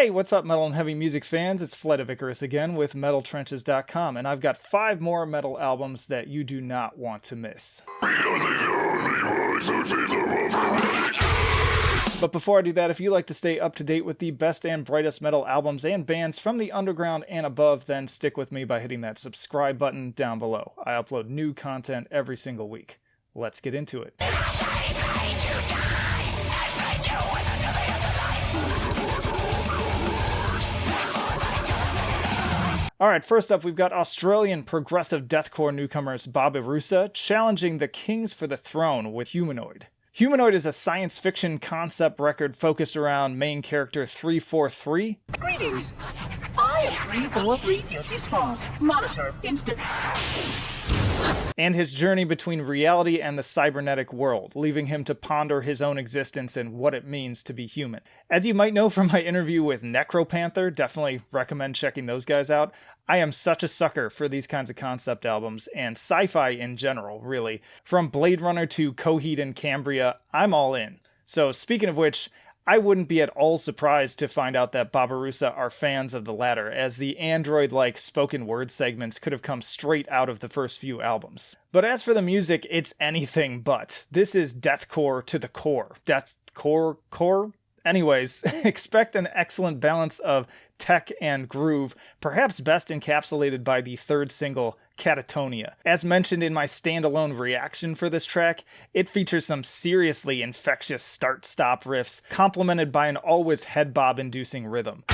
Hey, what's up, metal and heavy music fans? It's Fled of Icarus again with MetalTrenches.com, and I've got 5 more metal albums that you do not want to miss. But before I do that, if you like to stay up to date with the best and brightest metal albums and bands from the underground and above, then stick with me by hitting that subscribe button down below. I upload new content every single week. Let's get into it. Alright, first up we've got Australian progressive deathcore newcomers Babirusa challenging the Kings for the Throne with Humanoid. Humanoid is a science fiction concept record focused around main character 343. Greetings. I am 343 Guilty Spawn. Monitor instant. And his journey between reality and the cybernetic world, leaving him to ponder his own existence and what it means to be human. As you might know from my interview with Necropanther, definitely recommend checking those guys out, I am such a sucker for these kinds of concept albums, and sci-fi in general, really. From Blade Runner to Coheed and Cambria, I'm all in. So speaking of which, I wouldn't be at all surprised to find out that Babarusa are fans of the latter, as the android-like spoken word segments could have come straight out of the first few albums. But as for the music, it's anything but. This is deathcore to the core. Deathcore? Anyways, expect an excellent balance of tech and groove, perhaps best encapsulated by the third single, Catatonia. As mentioned in my standalone reaction for this track, it features some seriously infectious start-stop riffs, complemented by an always head bob-inducing rhythm.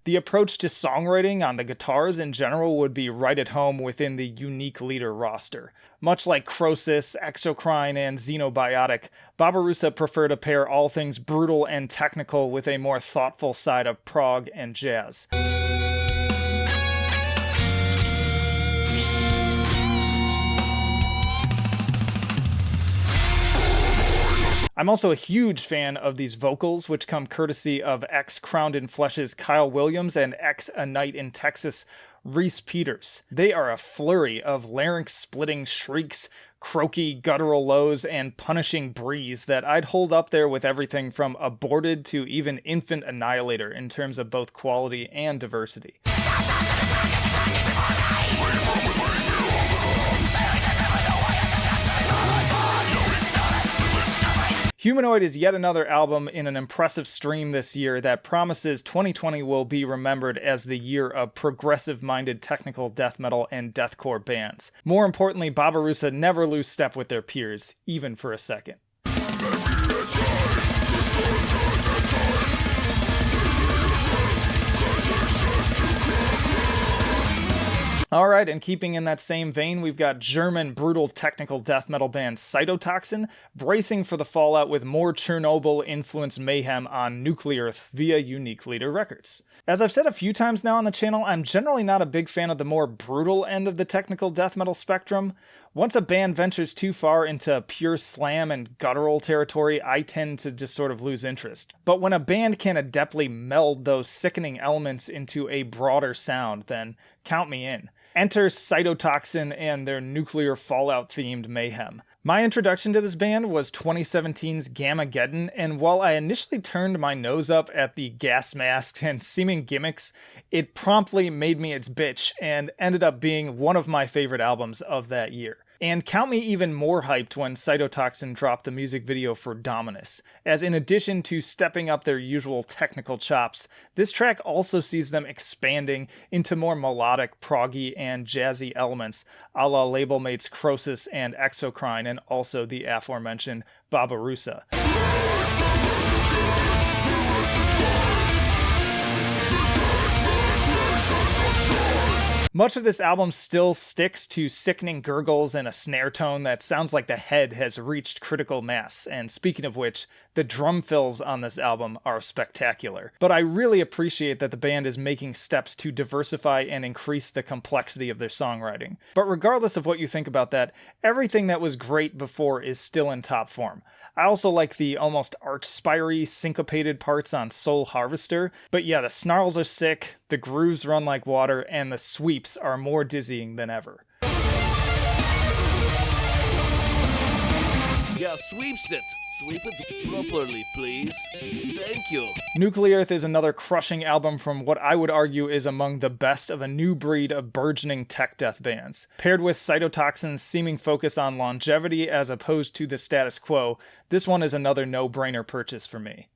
The approach to songwriting on the guitars in general would be right at home within the Unique Leader roster. Much like Crosis, Exocrine, and Xenobiotic, Babarusa prefer to pair all things brutal and technical with a more thoughtful side of prog and jazz. I'm also a huge fan of these vocals, which come courtesy of ex-Crowned in Flesh's Kyle Williams and ex-A Night in Texas Reese Peters. They are a flurry of larynx-splitting shrieks, croaky guttural lows, and punishing breeze that I'd hold up there with everything from Aborted to even Infant Annihilator in terms of both quality and diversity. Humanoid is yet another album in an impressive stream this year that promises 2020 will be remembered as the year of progressive-minded technical death metal and deathcore bands. More importantly, Babarusa never lose step with their peers, even for a second. Alright, and keeping in that same vein, we've got German brutal technical death metal band Cytotoxin bracing for the fallout with more Chernobyl-influenced mayhem on Nuklearth via Unique Leader Records. As I've said a few times now on the channel, I'm generally not a big fan of the more brutal end of the technical death metal spectrum. Once a band ventures too far into pure slam and guttural territory, I tend to just sort of lose interest. But when a band can adeptly meld those sickening elements into a broader sound, then count me in. Enter Cytotoxin and their nuclear fallout-themed mayhem. My introduction to this band was 2017's Gamageddon, and while I initially turned my nose up at the gas masks and seeming gimmicks, it promptly made me its bitch and ended up being one of my favorite albums of that year. And count me even more hyped when Cytotoxin dropped the music video for Dominus, as in addition to stepping up their usual technical chops, this track also sees them expanding into more melodic, proggy, and jazzy elements, a la label mates Crosis and Exocrine, and also the aforementioned Babarusa. Much of this album still sticks to sickening gurgles and a snare tone that sounds like the head has reached critical mass, and speaking of which, the drum fills on this album are spectacular. But I really appreciate that the band is making steps to diversify and increase the complexity of their songwriting. But regardless of what you think about that, everything that was great before is still in top form. I also like the almost arch-spiry, syncopated parts on Soul Harvester, but yeah, the snarls are sick, the grooves run like water, and the sweeps are more dizzying than ever. Yeah, sweeps it. Sweep it properly, please. Thank you. Nuklearth is another crushing album from what I would argue is among the best of a new breed of burgeoning tech death bands. Paired with Cytotoxin's seeming focus on longevity as opposed to the status quo, this one is another no-brainer purchase for me.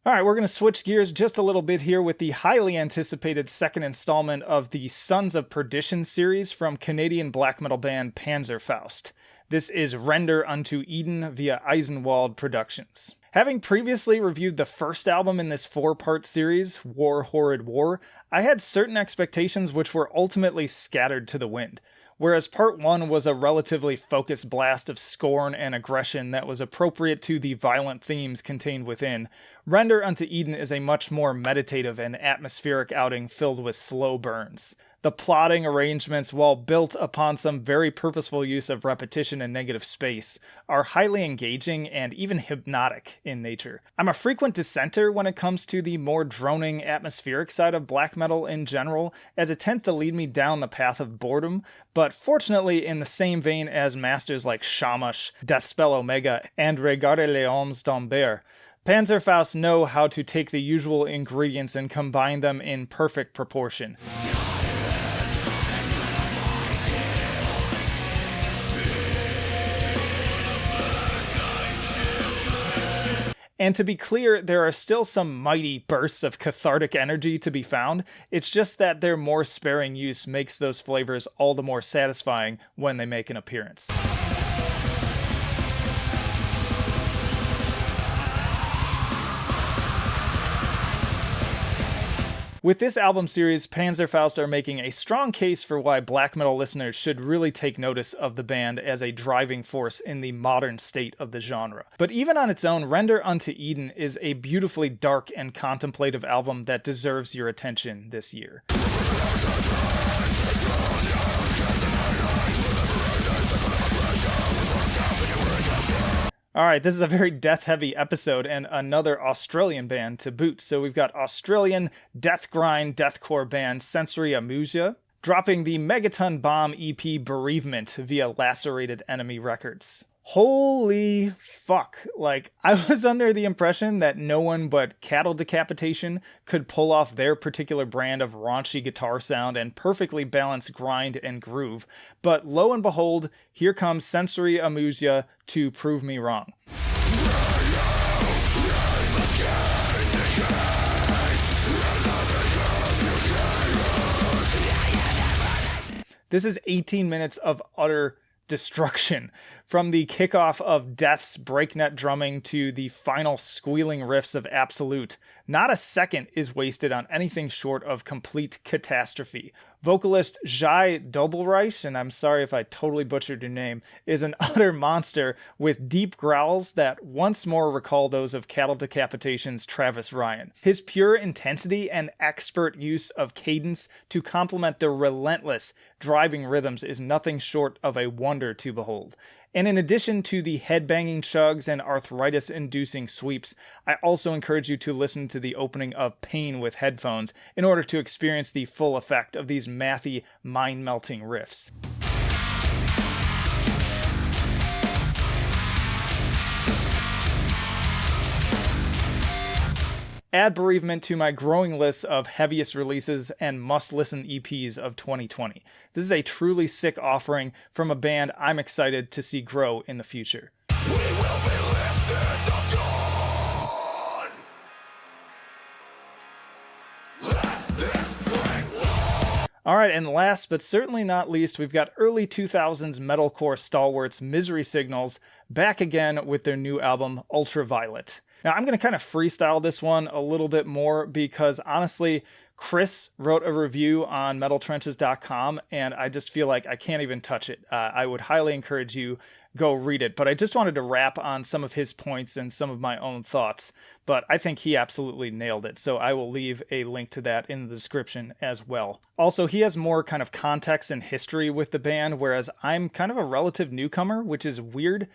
Alright, we're going to switch gears just a little bit here with the highly anticipated second installment of the Sons of Perdition series from Canadian black metal band Panzerfaust. This is Render Unto Eden via Eisenwald Productions. Having previously reviewed the first album in this 4-part series, War Horrid War, I had certain expectations which were ultimately scattered to the wind. Whereas part 1 was a relatively focused blast of scorn and aggression that was appropriate to the violent themes contained within, Render Unto Eden is a much more meditative and atmospheric outing filled with slow burns. The plotting arrangements, while built upon some very purposeful use of repetition and negative space, are highly engaging and even hypnotic in nature. I'm a frequent dissenter when it comes to the more droning atmospheric side of black metal in general, as it tends to lead me down the path of boredom, but fortunately in the same vein as masters like Shamash, Deathspell Omega, and Regarde les Hommes d'Amber, Panzerfaust know how to take the usual ingredients and combine them in perfect proportion. And to be clear, there are still some mighty bursts of cathartic energy to be found. It's just that their more sparing use makes those flavors all the more satisfying when they make an appearance. With this album series, Panzerfaust are making a strong case for why black metal listeners should really take notice of the band as a driving force in the modern state of the genre. But even on its own, Render Unto Eden is a beautifully dark and contemplative album that deserves your attention this year. Alright, this is a very death-heavy episode, and another Australian band to boot. So we've got Australian death grind deathcore band Sensory Amusia, dropping the Megaton Bomb EP Bereavement via Lacerated Enemy Records. Holy fuck. Like, I was under the impression that no one but Cattle Decapitation could pull off their particular brand of raunchy guitar sound and perfectly balanced grind and groove. But lo and behold, here comes Sensory Amusia to prove me wrong. This is 18 minutes of utter destruction. From the kickoff of Death's breakneck drumming to the final squealing riffs of Absolute, not a second is wasted on anything short of complete catastrophe. Vocalist Jai Dobelreich, and I'm sorry if I totally butchered your name, is an utter monster with deep growls that once more recall those of Cattle Decapitation's Travis Ryan. His pure intensity and expert use of cadence to complement the relentless driving rhythms is nothing short of a wonder to behold. And in addition to the headbanging chugs and arthritis-inducing sweeps, I also encourage you to listen to the opening of Pain with headphones in order to experience the full effect of these mathy, mind-melting riffs. Add Bereavement to my growing list of heaviest releases and must-listen EPs of 2020. This is a truly sick offering from a band I'm excited to see grow in the future. We will be lifted up, John. Let this bring. Alright, and last but certainly not least, we've got early 2000s metalcore stalwarts Misery Signals back again with their new album Ultraviolet. Now, I'm going to kind of freestyle this one a little bit more because, honestly, Chris wrote a review on metaltrenches.com, and I just feel like I can't even touch it. I would highly encourage you go read it, but I just wanted to wrap on some of his points and some of my own thoughts, but I think he absolutely nailed it, so I will leave a link to that in the description as well. Also, he has more kind of context and history with the band, whereas I'm kind of a relative newcomer, which is weird,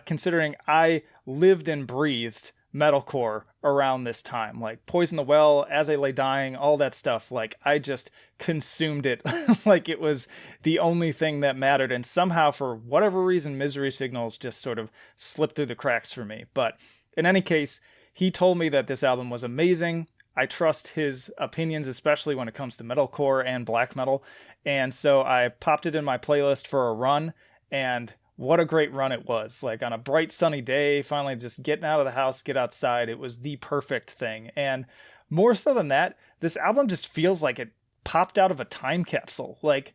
considering I lived and breathed metalcore around this time. Like Poison the Well, As I Lay Dying, all that stuff. Like I just consumed it like it was the only thing that mattered. And somehow, for whatever reason, Misery Signals just sort of slipped through the cracks for me. But in any case, he told me that this album was amazing. I trust his opinions, especially when it comes to metalcore and black metal. And so I popped it in my playlist for a run, and what a great run it was. Like on a bright sunny day, finally just getting out of the house, get outside. It was the perfect thing. And more so than that, this album just feels like it popped out of a time capsule. Like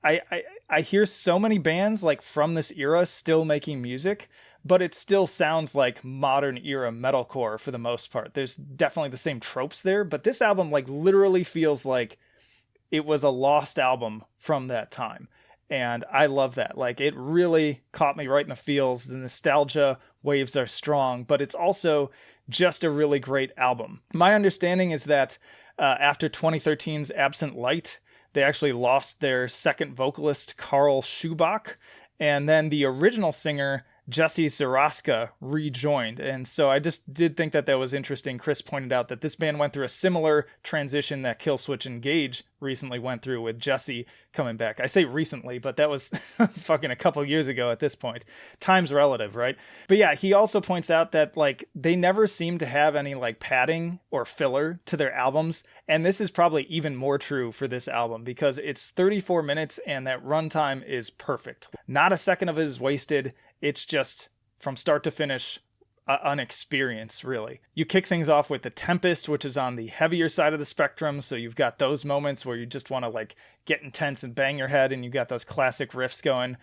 I hear so many bands like from this era still making music, but it still sounds like modern era metalcore for the most part. There's definitely the same tropes there, but this album like literally feels like it was a lost album from that time. And I love that. Like it really caught me right in the feels. The nostalgia waves are strong, but it's also just a really great album. My understanding is that after 2013's Absent Light, they actually lost their second vocalist, Karl Schubach, and then the original singer, Jesse Zaraska, rejoined. And so I just did think that was interesting. Chris pointed out that this band went through a similar transition that Killswitch Engage recently went through, with Jesse coming back. I say recently, but that was fucking a couple years ago at this point. Time's relative, right? But yeah, he also points out that like they never seem to have any like padding or filler to their albums. And this is probably even more true for this album because it's 34 minutes and that runtime is perfect. Not a second of it is wasted. It's just from start to finish an experience, really. You kick things off with The Tempest, which is on the heavier side of the spectrum. So you've got those moments where you just want to like get intense and bang your head, and you've got those classic riffs going.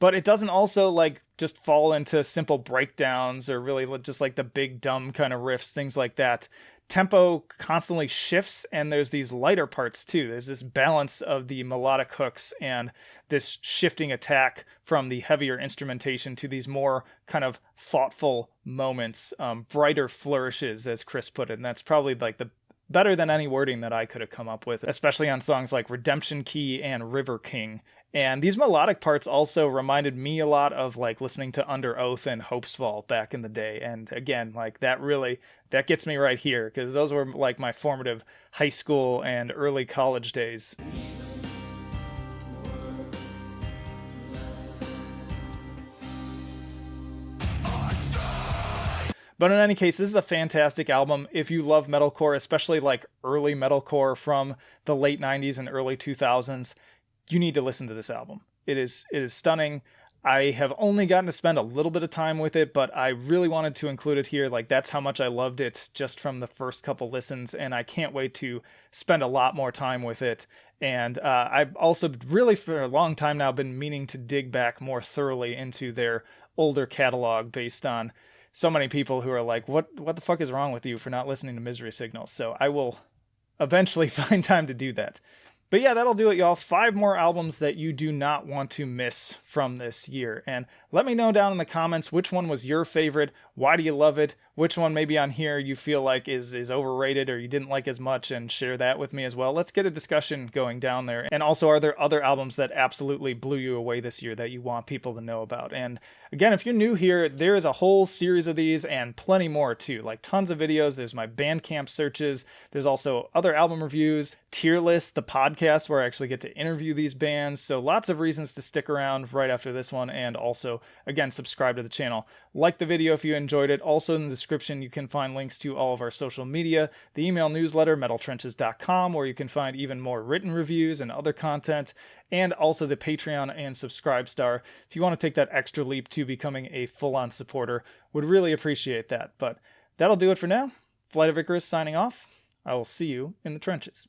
But it doesn't also like just fall into simple breakdowns or really just like the big dumb kind of riffs, things like that. Tempo constantly shifts, and there's these lighter parts too. There's this balance of the melodic hooks and this shifting attack from the heavier instrumentation to these more kind of thoughtful moments, brighter flourishes, as Chris put it. And that's probably like the better than any wording that I could have come up with, especially on songs like Redemption Key and River King. And these melodic parts also reminded me a lot of like listening to Under Oath and Hopesfall back in the day. And again, like that gets me right here, because those were like my formative high school and early college days. But in any case, this is a fantastic album. If you love metalcore, especially like early metalcore from the late 90s and early 2000s, you need to listen to this album. It is stunning. I have only gotten to spend a little bit of time with it, but I really wanted to include it here. Like that's how much I loved it just from the first couple listens, and I can't wait to spend a lot more time with it. And I've also really for a long time now been meaning to dig back more thoroughly into their older catalog based on so many people who are like, what the fuck is wrong with you for not listening to Misery Signals? So I will eventually find time to do that. But yeah, that'll do it, y'all. 5 more albums that you do not want to miss from this year. And let me know down in the comments which one was your favorite. Why do you love it? Which one maybe on here you feel like is overrated or you didn't like as much, and share that with me as well. Let's get a discussion going down there. And also, are there other albums that absolutely blew you away this year that you want people to know about? And again, if you're new here, there is a whole series of these and plenty more too. Like tons of videos. There's my Bandcamp searches. There's also other album reviews, tier lists, the podcast where I actually get to interview these bands. So lots of reasons to stick around right after this one. And also, again, subscribe to the channel. Like the video if you enjoyed it. Also in the description, you can find links to all of our social media, the email newsletter, metaltrenches.com, where you can find even more written reviews and other content, and also the Patreon and Subscribestar. If you want to take that extra leap to becoming a full-on supporter, would really appreciate that. But that'll do it for now. Flight of Icarus signing off. I will see you in the trenches.